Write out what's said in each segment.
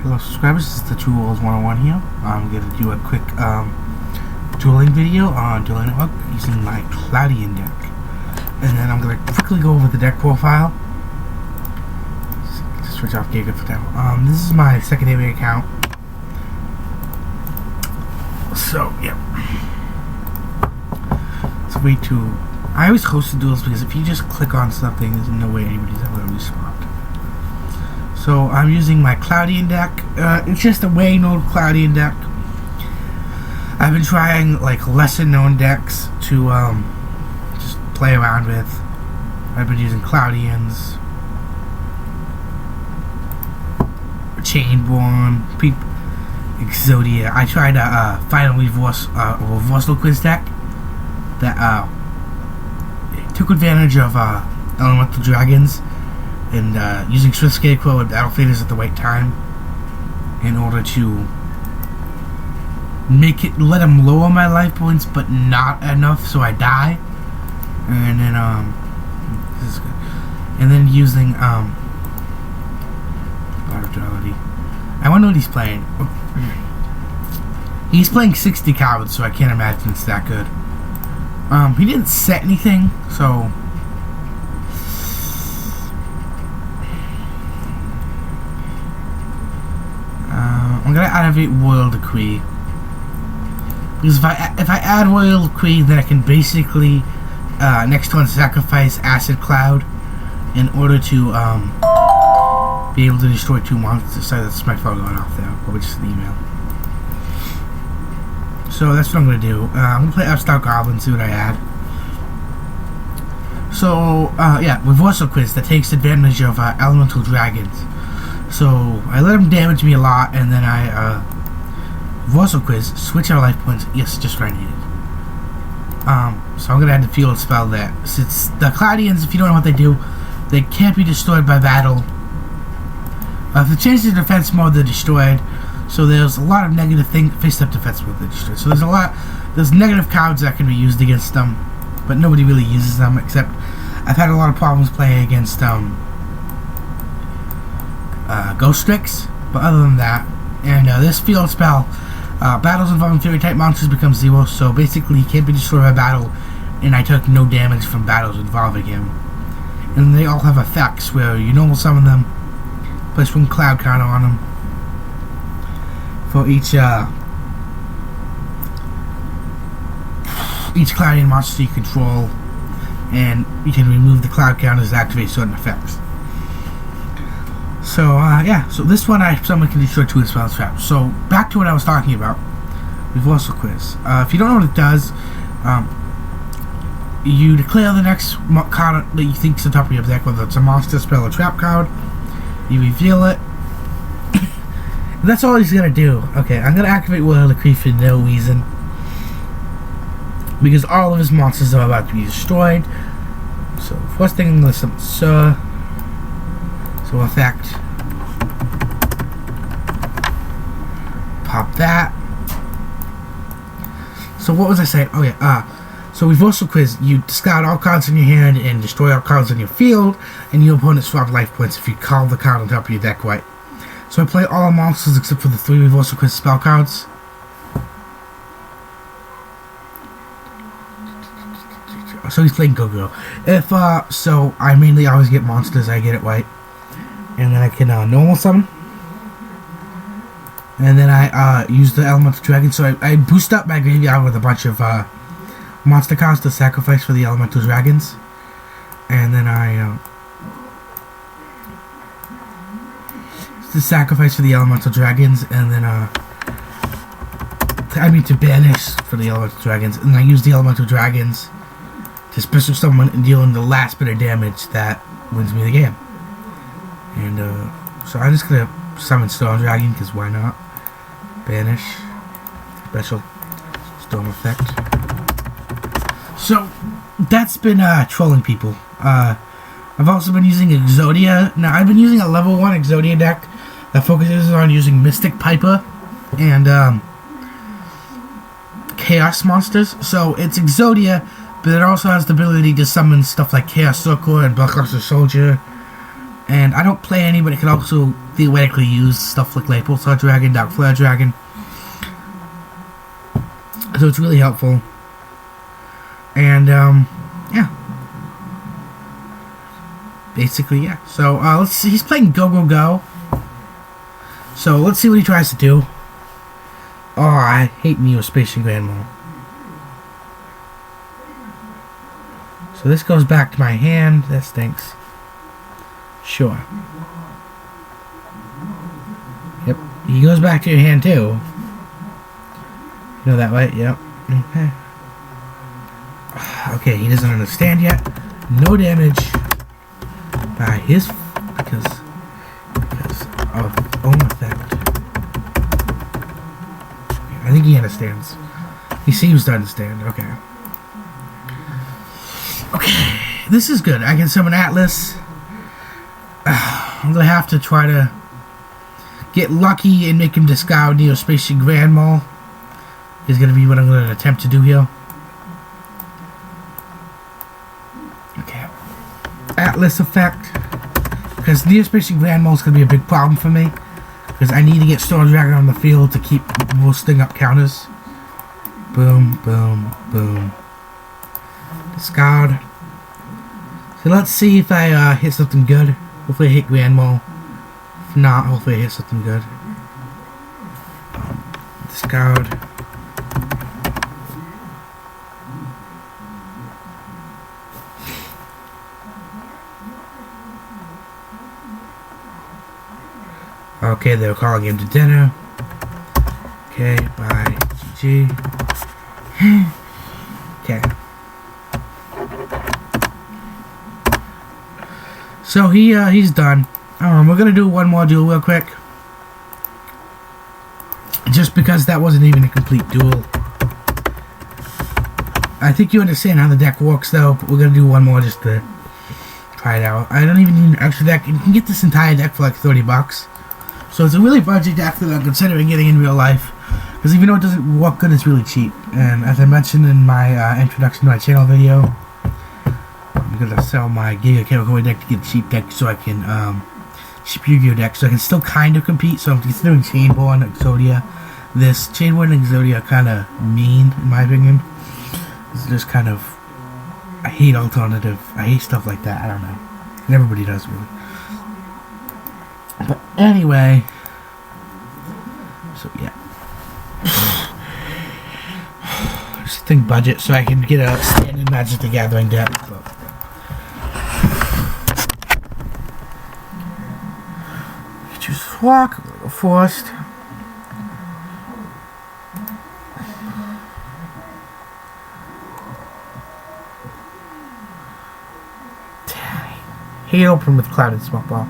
Hello subscribers, this is the True Worlds 101 here. I'm going to do a quick dueling video on Dueling Network using my Cloudian deck. And then I'm going to quickly go over the deck profile. Just switch off Gagaga for now. This is my secondary account. So, yeah. It's a way to... I always host the duels because if you just click on something, there's no way anybody's ever going to respond. So I'm using my Cloudian deck. It's just a way known Cloudian deck. I've been trying like lesser known decks to just play around with. I've been using Cloudians, Chainborn, Exodia. I tried a final reversal quiz deck that took advantage of elemental dragons and using Swift Scarecrow and Battle Faders at the right time in order to let him lower my life points, but not enough so I die. And then this is good. And then using I wonder what he's playing. He's playing 60 cards, so I can't imagine it's that good. He didn't set anything, so I'm gonna activate Royal Decree, because if I add Royal Decree, then I can basically next turn sacrifice Acid Cloud in order to be able to destroy 2 monsters. Sorry, that's my phone going off there. Probably just an email. So that's what I'm gonna do. I'm gonna play Upstart Goblin, see what I add. So yeah, reversal quiz that takes advantage of elemental dragons. So I let him damage me a lot, and then I reversal quiz, switch our life points. Yes, just what I needed. So I'm gonna add the field spell there. Since the Cloudians, if you don't know what they do, they can't be destroyed by battle. If they change the defense mode, they're destroyed. So there's a lot of negative face-up defense mode they're destroyed. So there's negative cards that can be used against them, but nobody really uses them, except I've had a lot of problems playing against Ghost Strix, but other than that, and this field spell, battles involving fairy type monsters become 0, so basically he can't be destroyed by battle, and I took no damage from battles involving him. And they all have effects where you normal summon them, place 1 cloud counter on them for each Cloudian monster you control, and you can remove the cloud counters to activate certain effects. So yeah, so this one someone can destroy 2 spell traps. So back to what I was talking about, reversal quiz. If you don't know what it does, you declare the next card that you think is on top of your deck, whether it's a monster, spell, or trap card. You reveal it. And that's all he's gonna do. Okay, I'm gonna activate Royal Decree for no reason, because all of his monsters are about to be destroyed. So first thing I'm gonna summon Sir. So effect. Pop that. So what was I saying? Oh yeah, so reversal quiz, you discard all cards in your hand and destroy all cards on your field, and your opponent swap life points if you call the card on top of your deck right. So I play all monsters except for the 3 reversal quiz spell cards. So he's playing Gagaga. If so I mainly always get monsters, I get it right. And then I can normal summon. And then I use the elemental dragon. So I boost up my graveyard with a bunch of monster cards to sacrifice for the elemental dragons. And then I to sacrifice for the elemental dragons, and then to banish for the elemental dragons, and I use the elemental dragons to special summon and deal in the last bit of damage that wins me the game. And so I'm just gonna summon Storm Dragon, because why not? Banish, special storm effect. So that's been trolling people. I've also been using Exodia. Now I've been using a level 1 Exodia deck that focuses on using Mystic Piper and Chaos monsters. So it's Exodia, but it also has the ability to summon stuff like Chaos Circle and Bloodcluster Soldier. And I don't play any, but it can also theoretically use stuff like Pulsar Dragon, Dark Flare Dragon. So it's really helpful. And, yeah. Basically, yeah. So, let's see. He's playing Go. So, let's see what he tries to do. Oh, I hate Neospatian Grand Mole. So this goes back to my hand. That stinks. Sure. Yep. He goes back to your hand too. You know that, right? Yep. Okay. Okay, he doesn't understand yet. No damage by his because of own effect. I think he understands. He seems to understand. Okay. Okay, this is good. I can summon Atlas. I'm gonna have to try to get lucky and make him discard Neospatian Grand Mole. Is gonna be what I'm gonna attempt to do here. Okay. Atlas effect. Because Neospatian Grand Mole is gonna be a big problem for me. Because I need to get Storm Dragon on the field to keep boosting up counters. Boom, boom, boom. Discard. So let's see if I hit something good. Hopefully I hit Grand Mole. If not, hopefully I hit something good. Discard. Okay, they're calling him to dinner. Okay, bye. GG. Okay. So he's done. We're gonna do one more duel real quick. Just because that wasn't even a complete duel. I think you understand how the deck works though, but we're gonna do one more just to try it out. I don't even need an extra deck. You can get this entire deck for like $30. So it's a really budget deck that I'm considering getting in real life. Because even though it doesn't work good, it's really cheap. And as I mentioned in my introduction to my channel video, I'm going to sell my Gagaga deck to get a cheap deck so I can, cheap Yu-Gi-Oh deck, so I can still kind of compete. So I'm considering Chainborn and Exodia. This Chainborn and Exodia are kind of mean, in my opinion. It's just kind of, I hate alternative. I hate stuff like that. I don't know. And everybody does, really. But anyway, so yeah. Just think budget so I can get a standard Magic the Gathering deck. So. Just walk forced. He opened with Clouded Smoke Ball.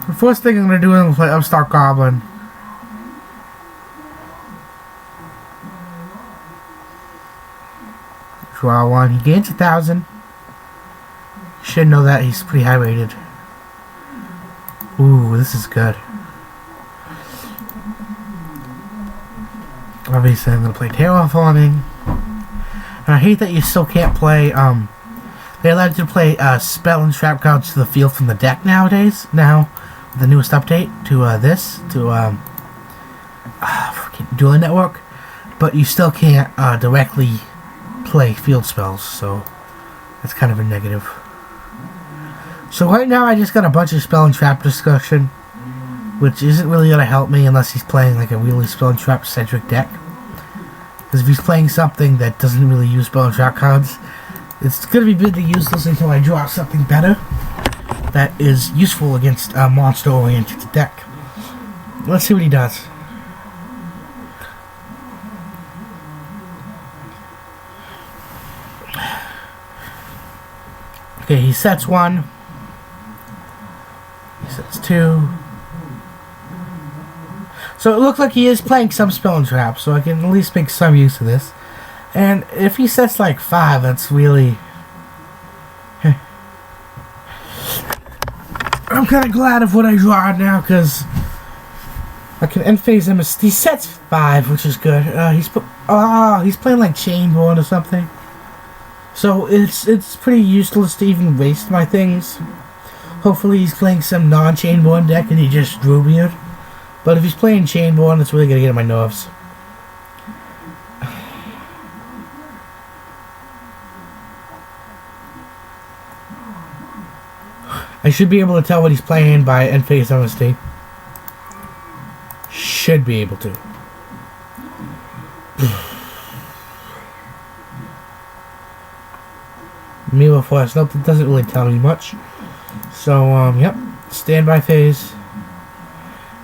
The first thing I'm going to do is I'm going to play Upstart Goblin. Draw one. He gains 1,000. Should know that. He's pretty high rated. Ooh, this is good. Obviously, I'm going to play Terraforming. And I hate that you still can't play, they allowed you to play spell and trap cards to the field from the deck nowadays. Now, with the newest update to freaking Dueling Network. But you still can't directly play field spells, so that's kind of a negative. So right now I just got a bunch of spell and trap discussion, which isn't really going to help me unless he's playing like a really spell and trap centric deck. Because if he's playing something that doesn't really use spell and trap cards, it's going to be pretty useless until I draw something better that is useful against a monster-oriented deck. Let's see what he does. Okay, he sets one. He sets two. So it looks like he is playing some spell and trap, so I can at least make some use of this. And if he sets like 5, that's really... I'm kind of glad of what I draw now, because I can end phase him. He sets 5, which is good. He's playing like Chainborn or something. So it's pretty useless to even waste my things. Hopefully he's playing some non-Chainborn deck and he just drew weird. But if he's playing Chainborn, it's really gonna get on my nerves. I should be able to tell what he's playing by end phase honesty. Should be able to. Mila Force. Nope, it doesn't really tell me much. So, yep. Standby phase.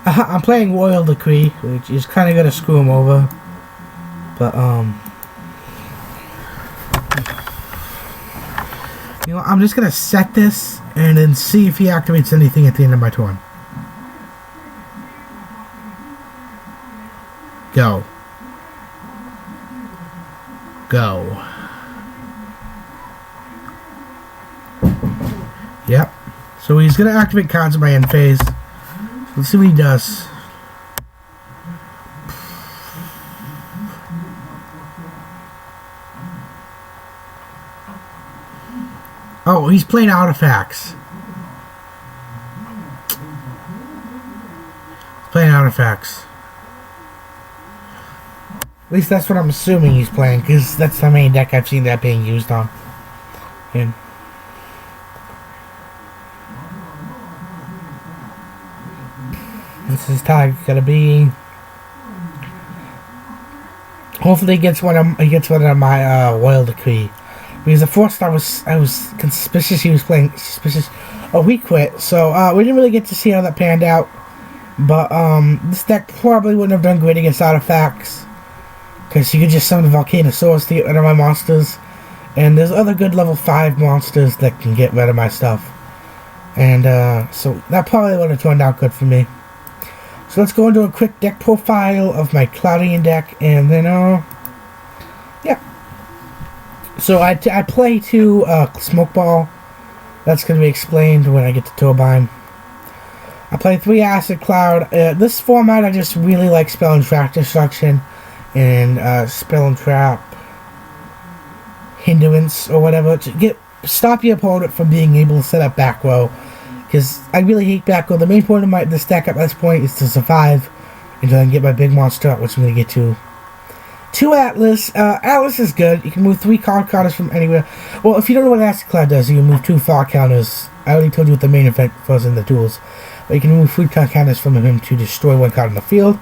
I'm playing Royal Decree, which is kind of gonna screw him over. But, you know, I'm just gonna set this and then see if he activates anything at the end of my turn. Go. Go. Yep. So he's gonna activate cards in my end phase. So let's see what he does. Oh, he's playing artifacts. He's playing artifacts. At least that's what I'm assuming he's playing, because that's the main deck I've seen that being used on. And this is tag gonna be. Hopefully he gets one of my Royal Decree. Because at first I was suspicious he was playing suspicious. Oh, we quit. So we didn't really get to see how that panned out. But this deck probably wouldn't have done great against artifacts, because you could just summon the Volcanosaurus to get rid of my monsters. And there's other good level 5 monsters that can get rid of my stuff. And so that probably would have turned out good for me. So let's go into a quick deck profile of my Cloudian deck, and then yeah. So I play 2 Smoke Ball. That's going to be explained when I get to Turbine. I play 3 Acid Cloud. This format I just really like Spell and Trap Destruction and Spell and Trap Hindrance or whatever to stop your opponent from being able to set up back row. Because I really hate back row. The main point of this deck at this point is to survive until I can get my big monster out, which I'm going to get to. 2 Atlas. Atlas is good. You can move 3 card counters from anywhere. Well, if you don't know what Acid Cloud does, you can move 2 far counters. I already told you what the main event was in the duels. But you can move 3 card counters from him to destroy 1 card on the field.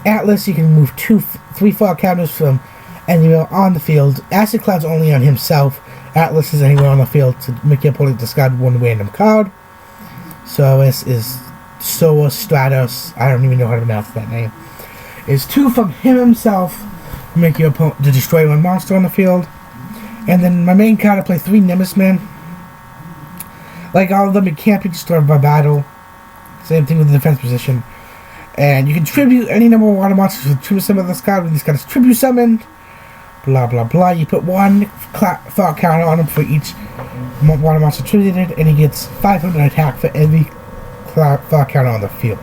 Atlas, you can move 3 far counters from anywhere on the field. Acid Cloud's only on himself. Atlas is anywhere on the field to make your opponent discard 1 random card. So this is Soa Stratos. I don't even know how to pronounce that name. Is 2 from him himself to make your opponent to destroy 1 monster on the field. And then my main card, I play 3 Nimbus Men. Like all of them, it can't be destroyed by battle. Same thing with the defense position. And you can tribute any number of water monsters with tribute summon this card. When this card is tribute summoned, blah blah blah. You put 1 thought counter on him for each water monster tributed, and he gets 500 attack for every thought counter on the field.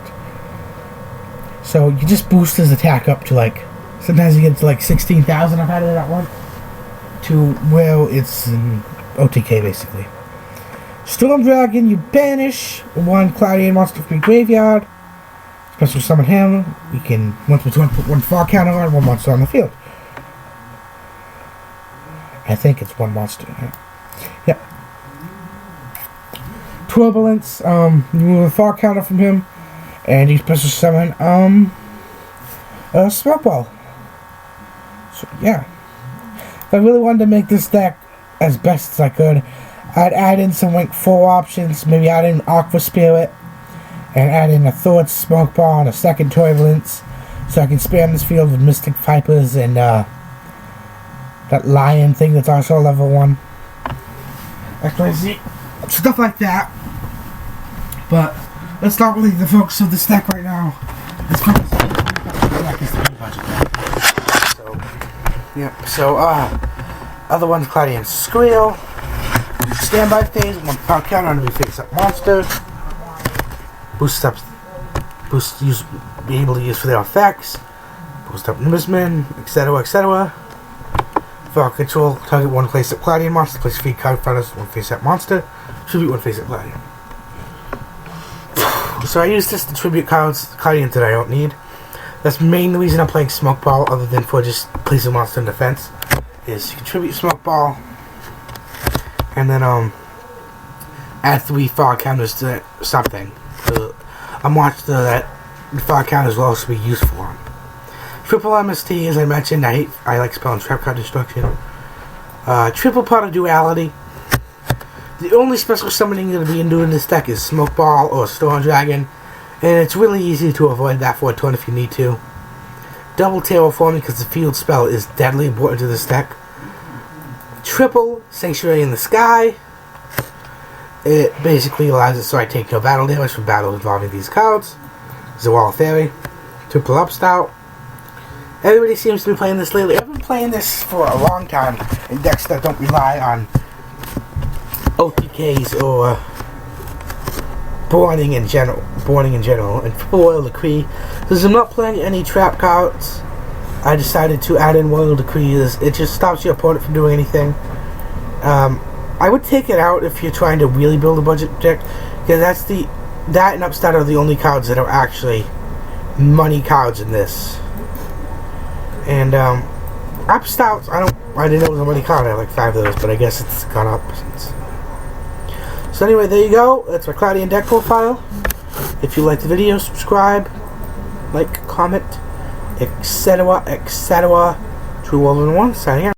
So you just boost his attack up to like, sometimes you get to like 16,000. I've had it at one. To where it's in OTK basically. Storm Dragon, you banish 1 Cloudian monster from your graveyard. Special summon him. You can once per turn put 1 far counter on 1 monster on the field. I think it's 1 monster. Yep. Turbulence. You move a far counter from him, and you special summon Smoke Ball. So yeah. If I really wanted to make this deck as best as I could, I'd add in some rank 4 options. Maybe add in Aqua Spirit, and add in a Thought Smoke Ball and a second Turbulence, so I can spam this field with Mystic Vipers and that Lion thing that's also level 1. XYZ. Stuff like that. But that's not really the focus of this deck right now. Let's focus on the deck is the main budget deck. So, yeah. So, other ones, Cloudian Squeal. Standby phase, 1 power counter on every face-up monster. Boost up, be able to use for their effects. Boost up Nimbus Men, etc., etc. For control, target 1 face-up Cloudian monster, place 3 card counters, 1 face-up monster. Tribute 1 face-up Cloudian. So I use this to tribute cards, Cloudian that I don't need. That's the main reason I'm playing Smoke Ball, other than for just placing monster in defense. Is to contribute Smoke Ball, and then add 3 fog counters to something. So a monster that the fog counters will also be useful on. Triple MST, as I mentioned, I like spelling trap card destruction. Triple pot of duality. The only special summoning you're going to be doing this deck is Smoke Ball or Storm Dragon, and it's really easy to avoid that for a turn if you need to. Double Terraforming, because the field spell is deadly important to this deck. Triple Sanctuary in the Sky. It basically allows it so I take no battle damage from battle involving these cards. Zawal Theory. Triple Upstout. Everybody seems to be playing this lately. I've been playing this for a long time in decks that don't rely on OTKs or Burning in general, and Royal Decree. Because I'm not playing any trap cards, I decided to add in Royal Decree. It just stops your opponent from doing anything. I would take it out if you're trying to really build a budget deck, because that and Upstart are the only cards that are actually money cards in this. And Upstart, I didn't know it was a money card. I have like 5 of those, but I guess it's gone up since. So anyway, there you go. That's my Cloudian deck profile. If you like the video, subscribe, like, comment, etc., etc. True World 1, signing out.